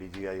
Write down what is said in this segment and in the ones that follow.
DGI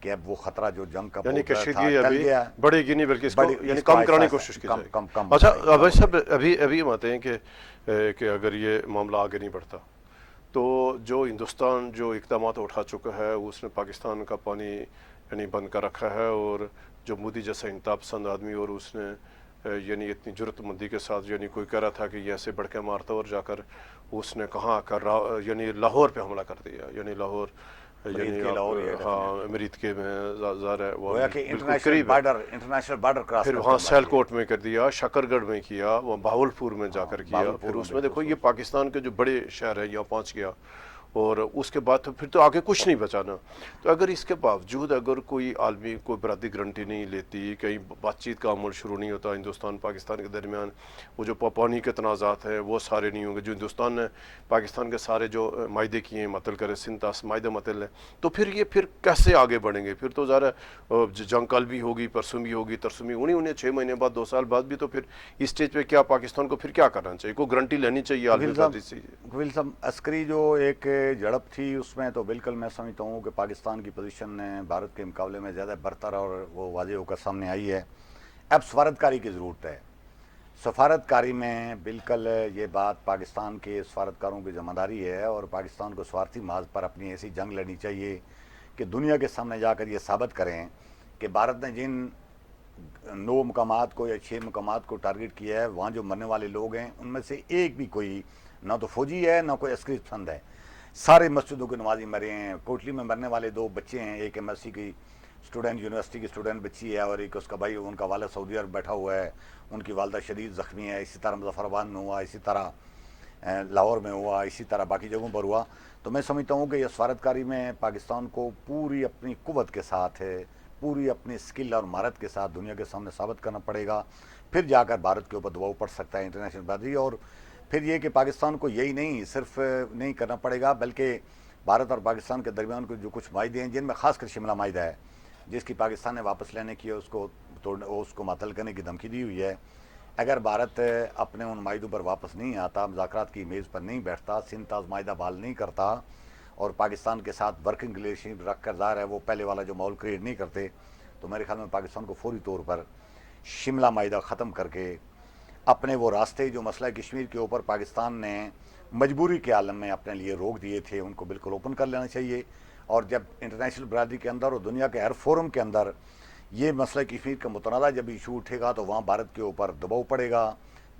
کہ اب وہ خطرہ جو جنگ کا یعنی بہت بڑا تھا کشیدگی ٹل ابھی گیا، بڑھے گی نہیں بلکہ اس کو بڑی یعنی اس کو کم کرانے کی آہستہ کوشش کی کم جائے کم کم گی. اچھا ہو ابھی جائے صاحب ابھی ہم آتے ہیں کہ اگر یہ معاملہ آگے نہیں بڑھتا تو جو ہندوستان جو اقدامات اٹھا چکا ہے اس نے پاکستان کا پانی یعنی بند کر رکھا ہے، اور جو مودی جیسا انتہا پسند آدمی اور اس نے یعنی اتنی جرت مندی کے ساتھ یعنی کوئی کہہ رہا تھا کہ یہ ایسے بڑکے مارتا اور جا کر اس نے کہاں کر یعنی لاہور پہ حملہ کر دیا، یعنی لاہور مرید یعنی کے آپ لاہور ہے ہاں ڈیفینیٹلی، امریت کے میں ظاہر ہے وہ گویا کہ بالکل قریب ہے. انٹرنیشنل بارڈر کراس پھر کر کے وہاں حملہ سیال کیا ہے. کوٹ میں کر دیا، شکر گڑھ میں کیا، وہ بہاول پور میں جا ہاں کر کیا، باول پھر پور میں اس میں دیکھو یہ بالخصوص. پاکستان کے جو بڑے شہر ہیں یہاں پہنچ گیا، اور اس کے بعد تو پھر تو آگے کچھ نہیں بچانا. تو اگر اس کے باوجود اگر کوئی عالمی کوئی برادری گارنٹی نہیں لیتی، کہیں بات چیت کا عمل شروع نہیں ہوتا ہندوستان پاکستان کے درمیان، وہ جو پانی کے تنازعات ہیں وہ سارے نہیں ہوں گے، جو ہندوستان نے پاکستان کے سارے جو معاہدے کیے ہیں متل کرے سنتاس معاہدے متل ہیں، تو پھر یہ پھر کیسے آگے بڑھیں گے؟ پھر تو ذرا جنگ کل بھی ہوگی، پرسوں بھی ہوگی، ترسوں بھی انہیں 6 مہینے بعد 2 سال بعد بھی، تو پھر اس سٹیج پہ کیا پاکستان کو پھر کیا کرنا چاہیے؟ کوئی گارنٹی لینی چاہیے عالمی برادری سے. گویل صاحب عسکری جو ایک جھڑپ تھی اس میں تو بالکل میں سمجھتا ہوں کہ پاکستان کی پوزیشن بھارت کے مقابلے میں زیادہ برتر اور وہ واضح ہو کر سامنے آئی ہے. اب سفارتکاری کی ضرورت ہے. سفارتکاری میں بالکل یہ بات پاکستان کے سفارتکاروں کی ذمہ داری ہے، اور پاکستان کو سوارتھی محاذ پر اپنی ایسی جنگ لڑنی چاہیے کہ دنیا کے سامنے جا کر یہ ثابت کریں کہ بھارت نے جن 9 مقامات کو یا 6 مقامات کو ٹارگٹ کیا ہے، وہاں جو مرنے والے لوگ ہیں ان میں سے ایک بھی کوئی نہ تو فوجی ہے نہ کوئی عسکری پسند ہے. سارے مسجدوں کے نمازی مرے ہیں. کوٹلی میں مرنے والے 2 بچے ہیں، ایک ایم ایس سی کی اسٹوڈنٹ، یونیورسٹی کی اسٹوڈنٹ بچی ہے، اور ایک اس کا بھائی، ان کا والد سعودی عرب بیٹھا ہوا ہے، ان کی والدہ شدید زخمی ہے. اسی طرح مظفر آباد میں ہوا، اسی طرح لاہور میں ہوا، اسی طرح باقی جگہوں پر ہوا. تو میں سمجھتا ہوں کہ یہ سفارتکاری میں پاکستان کو پوری اپنی قوت کے ساتھ ہے، پوری اپنی سکل اور مہارت کے ساتھ دنیا کے سامنے ثابت کرنا پڑے گا. پھر جا کر بھارت کے اوپر دباؤ پڑ سکتا ہے انٹرنیشنل برادری. اور پھر یہ کہ پاکستان کو یہی نہیں صرف نہیں کرنا پڑے گا، بلکہ بھارت اور پاکستان کے درمیان کو جو کچھ معاہدے ہیں، جن میں خاص کر شملہ معاہدہ ہے جس کی پاکستان نے واپس لینے کی اس کو معطل کرنے کی دھمکی دی ہوئی ہے. اگر بھارت اپنے ان معاہدوں پر واپس نہیں آتا، مذاکرات کی میز پر نہیں بیٹھتا، سنتاز معاہدہ بحال نہیں کرتا، اور پاکستان کے ساتھ ورکنگ ریلیشن رکھ کر ظاہر ہے وہ پہلے والا جو ماحول کریٹ نہیں کرتے، تو میرے خیال میں پاکستان کو فوری طور پر شملہ معاہدہ ختم کر کے اپنے وہ راستے جو مسئلہ کشمیر کے اوپر پاکستان نے مجبوری کے عالم میں اپنے لیے روک دیے تھے ان کو بالکل اوپن کر لینا چاہیے. اور جب انٹرنیشنل برادری کے اندر اور دنیا کے ہر فورم کے اندر یہ مسئلہ کشمیر کا متنازع جب ایشو اٹھے گا تو وہاں بھارت کے اوپر دباؤ پڑے گا،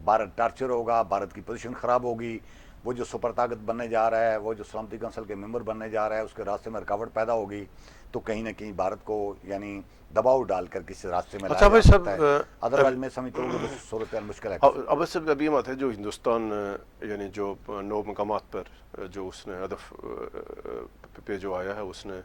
بھارت ٹارچر ہوگا، بھارت کی پوزیشن خراب ہوگی. وہ جو سپر طاقت بننے جا رہا ہے، وہ جو سلامتی کونسل کے ممبر بننے جا رہا ہے، اس کے راستے میں رکاوٹ پیدا ہوگی، تو کہیں نہ کہیں بھارت کو یعنی دباؤ ڈال کر کسی راستے میں اچھا لایا بھائی جا صاحب سکتا ہے. ادروائز میں سمجھتا ہوں کہ صورتحال مشکل ہے کافی. اب صرف ابھی بات ہے جو ہندوستان یعنی جو 9 مقامات پر جو اس نے ہدف پہ جو آیا ہے، اس نے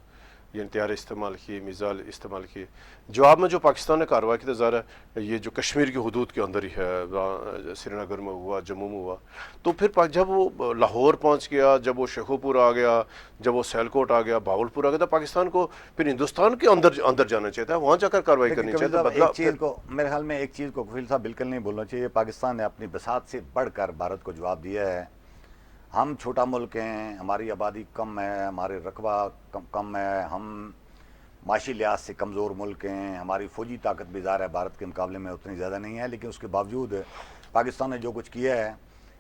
یہ ہتھیار استعمال کیے، میزائل استعمال کیے. جواب میں جو پاکستان نے کارروائی کی تو ظاہر ہے یہ جو کشمیر کی حدود کے اندر ہی ہے، سری نگر میں ہوا، جموں میں ہوا. تو پھر جب وہ لاہور پہنچ گیا، جب وہ شیخو پور آ گیا، جب وہ سیالکوٹ آ گیا، بھاول پور آ گیا، تو پاکستان کو پھر ہندوستان کے اندر جانا چاہیے تھا، وہاں جا کر کارروائی لیکن کرنی کفیل چاہیے. تو صاحب بدلا ایک پھر چیز کو میرے خیال میں ایک چیز کو کفیل صاحب بالکل نہیں بولنا چاہیے. پاکستان نے اپنی بساط سے بڑھ کر بھارت کو جواب دیا ہے. ہم چھوٹا ملک ہیں، ہماری آبادی کم ہے، ہمارے رقبہ کم ہے، ہم معاشی لحاظ سے کمزور ملک ہیں، ہماری فوجی طاقت بھی ظاہر ہے بھارت کے مقابلے میں اتنی زیادہ نہیں ہے، لیکن اس کے باوجود پاکستان نے جو کچھ کیا ہے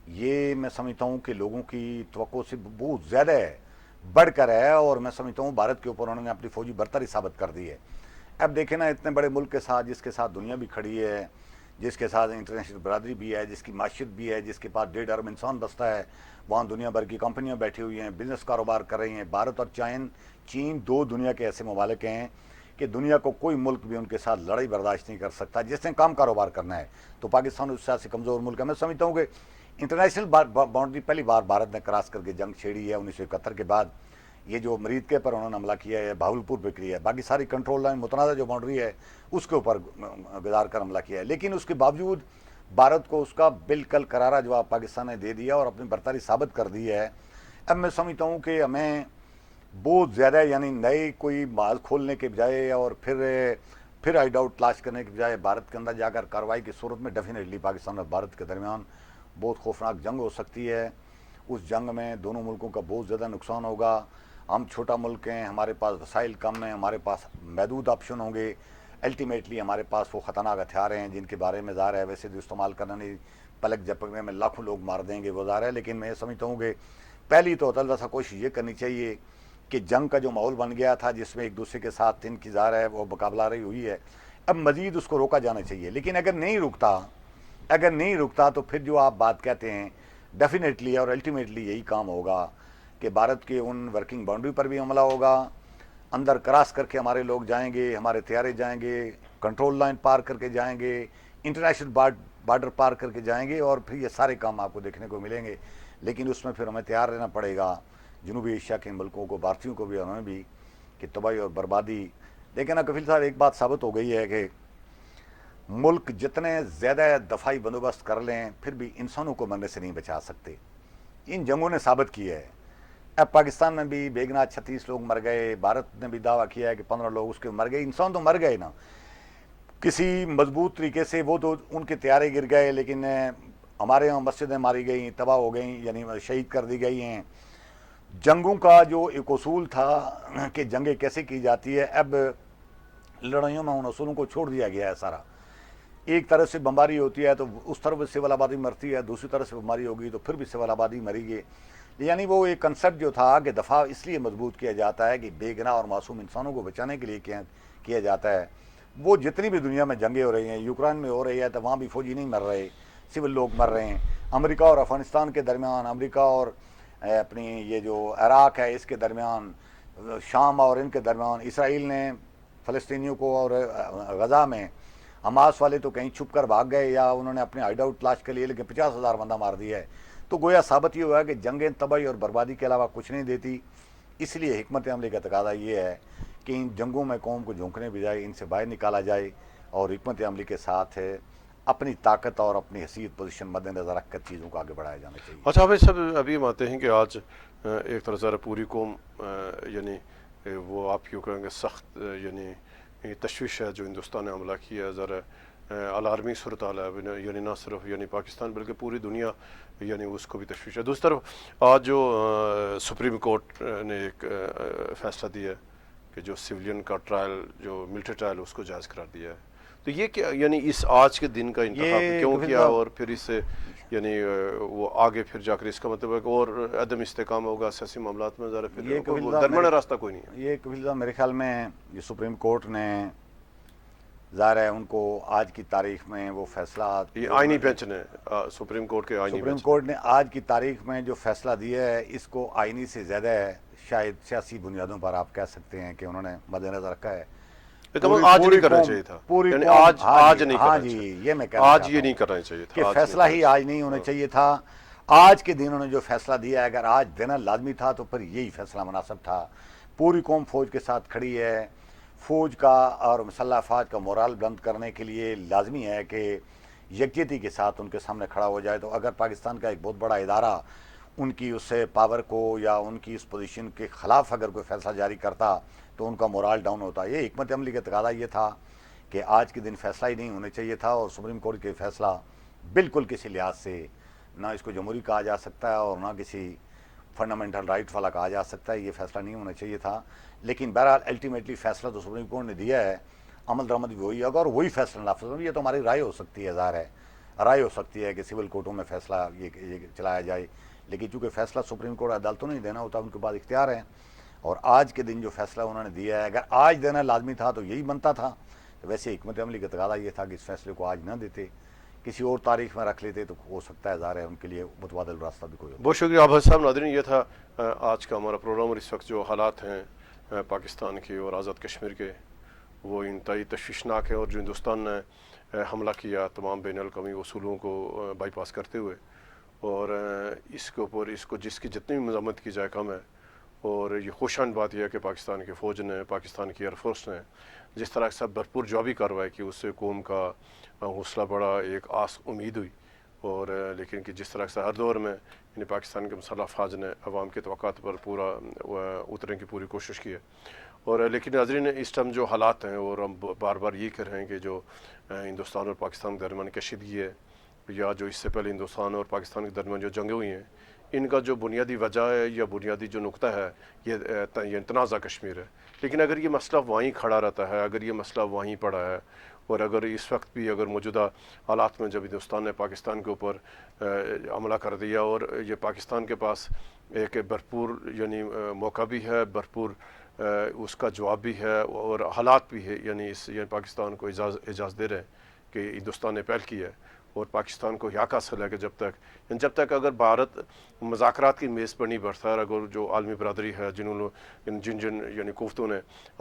یہ میں سمجھتا ہوں کہ لوگوں کی توقع سے بہت زیادہ ہے، بڑھ کر ہے. اور میں سمجھتا ہوں بھارت کے اوپر انہوں نے اپنی فوجی برتری ثابت کر دی ہے. اب دیکھیں نا، اتنے بڑے ملک کے ساتھ، جس کے ساتھ دنیا بھی کھڑی ہے، جس کے ساتھ انٹرنیشنل برادری بھی ہے، جس کی معیشت بھی ہے، جس کے پاس 1.5 ارب انسان بستا ہے، وہاں دنیا بھر کی کمپنیاں بیٹھی ہوئی ہیں، بزنس کاروبار کر رہی ہیں. بھارت اور چین 2 دنیا کے ایسے ممالک ہیں کہ دنیا کو کوئی ملک بھی ان کے ساتھ لڑائی برداشت نہیں کر سکتا جس نے کام کاروبار کرنا ہے. تو پاکستان اس سے کمزور ملک ہے. میں سمجھتا ہوں کہ انٹرنیشنل باؤنڈری پہلی بار بھارت نے کراس کر کے جنگ چھیڑی ہے 1971 کے بعد. یہ جو مرید کے پر انہوں نے حملہ کیا ہے، بہاول پور پہ کیا ہے، باقی ساری کنٹرول لائن متنازع جو باؤنڈری ہے اس کے اوپر گزار کر حملہ کیا ہے. لیکن اس کے باوجود بھارت کو اس کا بالکل کرارا جواب پاکستان نے دے دیا اور اپنی برتری ثابت کر دی ہے. اب میں سمجھتا ہوں کہ ہمیں بہت زیادہ یعنی نئے کوئی مال کھولنے کے بجائے اور پھر ہائیڈ آؤٹ تلاش کرنے کے بجائے بھارت کے اندر جا کر کارروائی کی صورت میں ڈیفینیٹلی پاکستان اور بھارت کے درمیان بہت خوفناک جنگ ہو سکتی ہے. اس جنگ میں دونوں ملکوں کا بہت زیادہ نقصان ہوگا. ہم چھوٹا ملک ہیں, ہمارے پاس وسائل کم ہیں, ہمارے پاس محدود آپشن ہوں گے. الٹیمیٹلی ہمارے پاس وہ خطرناک ہتھیار ہیں جن کے بارے میں ظاہر ہے ویسے تو استعمال کرنا نہیں, پلک جھپکنے میں لاکھوں لوگ مار دیں گے وہ ظاہر ہے, لیکن میں سمجھتا ہوں کہ پہلی تو طلبہ کوشش یہ کرنی چاہیے کہ جنگ کا جو ماحول بن گیا تھا جس میں ایک دوسرے کے ساتھ ان کی ظاہر ہے وہ مقابلہ رہی ہوئی ہے, اب مزید اس کو روکا جانا چاہیے. لیکن اگر نہیں رکتا تو پھر جو آپ بات کہتے ہیں ڈیفینیٹلی اور الٹیمیٹلی یہی کام ہوگا کہ بھارت کے ان ورکنگ باؤنڈری پر بھی حملہ ہوگا, اندر کراس کر کے ہمارے لوگ جائیں گے, ہمارے طیارے جائیں گے, کنٹرول لائن پار کر کے جائیں گے, انٹرنیشنل بارڈر پار کر کے جائیں گے, اور پھر یہ سارے کام آپ کو دیکھنے کو ملیں گے. لیکن اس میں پھر ہمیں تیار رہنا پڑے گا, جنوبی ایشیا کے ملکوں کو, بھارتیوں کو بھی, ہمیں بھی, کہ تباہی اور بربادی. لیکن کفیل صاحب ایک بات ثابت ہو گئی ہے کہ ملک جتنے زیادہ دفاعی بندوبست کر لیں پھر بھی انسانوں کو مرنے سے نہیں بچا سکتے. ان جنگوں نے ثابت کیا ہے. اب پاکستان میں بھی بے گناہ 36 لوگ مر گئے, بھارت نے بھی دعویٰ کیا ہے کہ 15 لوگ اس کے مر گئے. انسان تو مر گئے نا کسی مضبوط طریقے سے, وہ تو ان کے طیارے گر گئے, لیکن ہمارے یہاں مسجدیں ماری گئیں, تباہ ہو گئیں, یعنی شہید کر دی گئی ہیں. جنگوں کا جو ایک اصول تھا کہ جنگیں کیسے کی جاتی ہے, اب لڑائیوں میں ان اصولوں کو چھوڑ دیا گیا ہے سارا. ایک طرف سے بمباری ہوتی ہے تو اس طرف سول آبادی مرتی ہے, دوسری طرف سے بمباری ہوگی تو پھر بھی سول آبادی مری گی. یعنی وہ ایک کنسیپٹ جو تھا کہ دفاع اس لیے مضبوط کیا جاتا ہے کہ بے گناہ اور معصوم انسانوں کو بچانے کے لیے کیا جاتا ہے. وہ جتنی بھی دنیا میں جنگیں ہو رہی ہیں, یوکرین میں ہو رہی ہے تو وہاں بھی فوجی نہیں مر رہے, سول لوگ مر رہے ہیں. امریکہ اور افغانستان کے درمیان, امریکہ اور اپنی یہ جو عراق ہے اس کے درمیان, شام اور ان کے درمیان, اسرائیل نے فلسطینیوں کو, اور غزہ میں حماس والے تو کہیں چھپ کر بھاگ گئے یا انہوں نے اپنے ہائیڈ آؤٹ تلاش کر لیے, لیکن 50,000 بندہ مار دیا ہے. تو گویا ثابت یہ ہوا ہے کہ جنگیں تباہی اور بربادی کے علاوہ کچھ نہیں دیتی. اس لیے حکمت عملی کا تقاضا یہ ہے کہ ان جنگوں میں قوم کو جھونکنے بجائے ان سے باہر نکالا جائے, اور حکمت عملی کے ساتھ اپنی طاقت اور اپنی حیثیت پوزیشن مد نظر رکھ کر چیزوں کو آگے بڑھایا جانا چاہیے. اچھا بھائی صاحب, ابھی ہم آتے ہیں کہ آج ایک طرح سے پوری قوم یعنی وہ آپ کیوں کہیں گے سخت یعنی تشویش ہے جو ہندوستان نے حملہ کیا ہے, ذرا الارمی صورتحال ہے, یعنی نہ صرف یعنی پاکستان بلکہ پوری دنیا یعنی اس کو بھی تشویش ہے. دوسری طرف آج جو سپریم کورٹ نے ایک فیصلہ دیا ہے کہ جو سویلین کا ٹرائل, جو ملٹری ٹرائل, اس کو جائز قرار دیا ہے, تو یہ کیا یعنی اس آج کے دن کا انتخاب کیوں کیا, اور پھر اس سے یعنی وہ آگے پھر جا کر اس کا مطلب ہے کہ اور عدم استحکام ہوگا سیاسی معاملات میں, ذرا پھر درمیان راستہ کوئی نہیں ہے. یہ کفیل صاحب میرے خیال میں یہ سپریم کورٹ نے ظاہر ہے ان کو آج کی تاریخ میں وہ فیصلہ, یہ آئینی بینچ نے, سپریم کورٹ کے آئینی سپریم کورٹ نے آج کی تاریخ میں جو فیصلہ دیا ہے اس کو آئینی سے زیادہ شاید سیاسی بنیادوں پر آپ کہہ سکتے ہیں کہ انہوں نے مد نظر رکھا ہے. آج نہیں کرنا چاہیے تھا, یعنی آج نہیں کرنا چاہیے, یہ میں آج یہ نہیں کرنا چاہیے تھا کہ فیصلہ ہی آج نہیں ہونا چاہیے تھا. آج کے دن انہوں نے جو فیصلہ دیا ہے, اگر آج دینا لازمی تھا تو پھر یہی فیصلہ مناسب تھا. پوری قوم فوج کے ساتھ کھڑی ہے, فوج کا اور مسلح افواج کا مورال بلند کرنے کے لیے لازمی ہے کہ یکجہتی کے ساتھ ان کے سامنے کھڑا ہو جائے. تو اگر پاکستان کا ایک بہت بڑا ادارہ ان کی اس سے پاور کو یا ان کی اس پوزیشن کے خلاف اگر کوئی فیصلہ جاری کرتا تو ان کا مورال ڈاؤن ہوتا. یہ حکمت عملی کا تقاضا یہ تھا کہ آج کے دن فیصلہ ہی نہیں ہونا چاہیے تھا, اور سپریم کورٹ کے فیصلہ بالکل کسی لحاظ سے نہ اس کو جمہوری کہا جا سکتا ہے اور نہ کسی فنڈامنٹل رائٹ والا کہا جا سکتا ہے. یہ فیصلہ نہیں ہونا چاہیے تھا, لیکن بہرحال الٹیمیٹلی فیصلہ تو سپریم کورٹ نے دیا ہے, عمل درآمد بھی وہی ہوگا اور وہی فیصلہ نافذ ہوگا. یہ تو ہماری رائے ہو سکتی ہے, ظاہر ہے رائے ہو سکتی ہے کہ سول کورٹوں میں فیصلہ یہ چلایا جائے, لیکن چونکہ فیصلہ سپریم کورٹ عدالتوں نے دینا ہوتا, ان کے بعد اختیار ہیں. اور آج کے دن جو فیصلہ انہوں نے دیا ہے, اگر آج دینا لازمی تھا تو یہی بنتا تھا. تو ویسے حکمت عملی کا تقاضا یہ تھا کہ اس فیصلے کو آج نہ دیتے, کسی اور تاریخ میں رکھ لیتے تو ہو سکتا ہے ظاہر ہے ان کے لیے متبادل راستہ بھی کوئی ہوتا. بہت شکریہ عابد صاحب. ناظرین, یہ تھا آج کا ہمارا پروگرام, اور اس وقت جو حالات ہیں پاکستان کے اور آزاد کشمیر کے وہ انتہائی تشویشناک ہیں, اور جو ہندوستان نے حملہ کیا تمام بین الاقوامی اصولوں کو بائی پاس کرتے ہوئے, اور اس کے اوپر اس کو جس کی جتنی بھی مذمت کی جائے کم ہے. اور یہ خوشان بات یہ ہے کہ پاکستان کی فوج نے, پاکستان کی ایئر فورس نے جس طرح سے بھرپور جوابی کارروائی کی, اس سے قوم کا حوصلہ بڑھا, ایک آس امید ہوئی. اور لیکن کہ جس طرح سے ہر دور میں یعنی پاکستان کے مسلح افواج نے عوام کے توقعات پر پورا اترنے کی پوری کوشش کی ہے. اور لیکن ناظرین, اس ٹائم جو حالات ہیں, اور ہم بار بار یہ کہہ رہے ہیں کہ جو ہندوستان اور پاکستان کے درمیان کشیدگی ہے, یا جو اس سے پہلے ہندوستان اور پاکستان کے درمیان جو جنگیں ہوئی ہیں, ان کا جو بنیادی وجہ ہے یا بنیادی جو نقطہ ہے یہ تنازع کشمیر ہے. لیکن اگر یہ مسئلہ وہیں کھڑا رہتا ہے، اگر یہ مسئلہ وہیں پڑا ہے، اور اگر اس وقت بھی اگر موجودہ حالات میں جب ہندوستان نے پاکستان کے اوپر حملہ کر دیا، اور یہ پاکستان کے پاس ایک بھرپور یعنی موقع بھی ہے، بھرپور اس کا جواب بھی ہے، اور حالات بھی ہے، یعنی پاکستان کو اجازت دے رہے ہیں کہ ہندوستان نے پہل کی ہے، اور پاکستان کو حق حاصل ہے کہ جب تک اگر بھارت مذاکرات کی میز پر نہیں بیٹھتا ہے، اگر جو عالمی برادری ہے جن یعنی قوتوں نے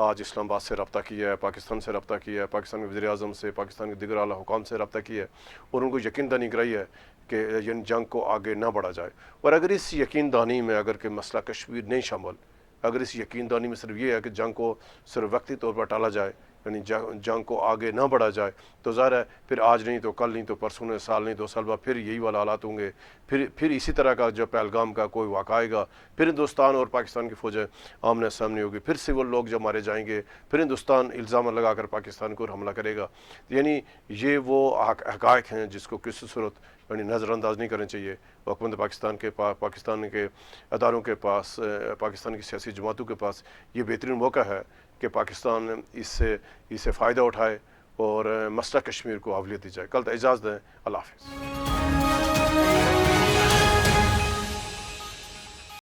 آج اسلام آباد سے رابطہ کیا ہے، پاکستان سے رابطہ کیا ہے، پاکستان کے وزیر اعظم سے، پاکستان کے دیگر اعلیٰ حکام سے رابطہ کیا ہے، اور ان کو یقین دہانی کرائی ہے کہ جنگ کو آگے نہ بڑھا جائے. اور اگر اس یقین دہانی میں اگر کہ مسئلہ کشمیر نہیں شامل، اگر اس یقین دہانی میں صرف یہ ہے کہ جنگ کو صرف وقتی طور پر ٹالا جائے، یعنی جنگ کو آگے نہ بڑھا جائے، تو ظاہر ہے پھر آج نہیں تو کل نہیں تو پرسوں نہیں، سال نہیں 2 سال بعد پھر یہی والا حالات ہوں گے. پھر اسی طرح کا جو پہلگام کا کوئی واقعہ آئے گا، پھر ہندوستان اور پاکستان کی فوجیں آمنے سامنے ہوگی، پھر سول لوگ جب مارے جائیں گے، پھر ہندوستان الزام لگا کر پاکستان کو حملہ کرے گا. یعنی یہ وہ حقائق ہیں جس کو کسی صورت یعنی نظر انداز نہیں کرنا چاہیے. حکومت پاکستان کے پاس، پاکستان کے اداروں کے پاس، پاکستان کی سیاسی جماعتوں کے پاس یہ بہترین موقع ہے کہ پاکستان اس سے فائدہ اٹھائے اور مسئلہ کشمیر کو اولویت دی جائے. کل تک اجازت دیں. اللہ حافظ.